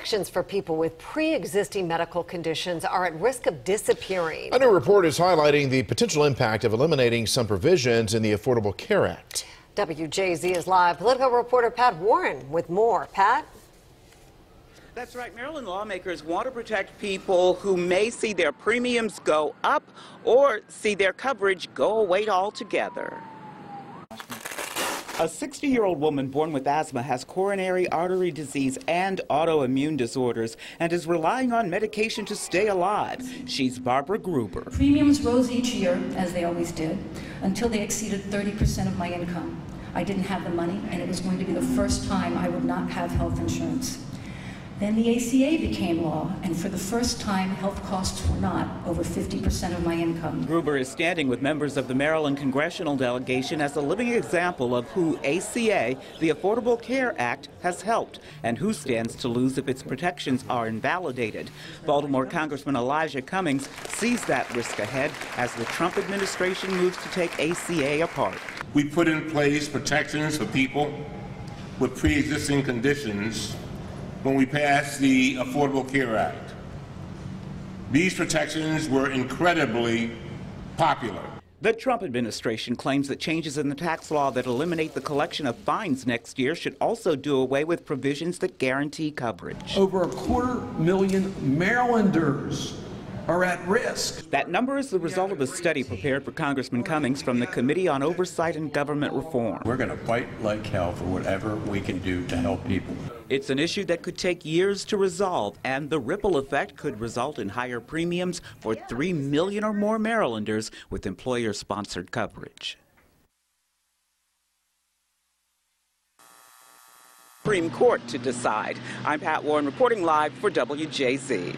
protections for people with pre-existing medical conditions are at risk of disappearing. A new report is highlighting the potential impact of eliminating some provisions in the Affordable Care Act. WJZ is live political reporter Pat Warren with more. Pat? That's right. Maryland lawmakers want to protect people who may see their premiums go up or see their coverage go away altogether. A 60-year-old woman born with asthma has coronary artery disease and autoimmune disorders and is relying on medication to stay alive. She's Barbara Gruber. Premiums rose each year, as they always did, until they exceeded 30% of my income. I didn't have the money, and it was going to be the first time I would not have health insurance. Then the ACA became law, and for the first time, health costs were not over 50% of my income. Gruber is standing with members of the Maryland congressional delegation as a living example of who ACA, the Affordable Care Act, has helped, and who stands to lose if its protections are invalidated. Baltimore Congressman Elijah Cummings sees that risk ahead as the Trump administration moves to take ACA apart. We put in place protections for people with pre-existing conditions when we passed the Affordable Care Act. These protections were incredibly popular. The Trump administration claims that changes in the tax law that eliminate the collection of fines next year should also do away with provisions that guarantee coverage. Over 250,000 Marylanders are at risk. That number is the result of a study prepared for Congressman Cummings from the Committee on Oversight and Government Reform. We're going to fight like hell for whatever we can do to help people. It's an issue that could take years to resolve, and the ripple effect could result in higher premiums for 3 million or more Marylanders with employer-sponsored coverage. Supreme Court to decide. I'm Pat Warren reporting live for WJZ.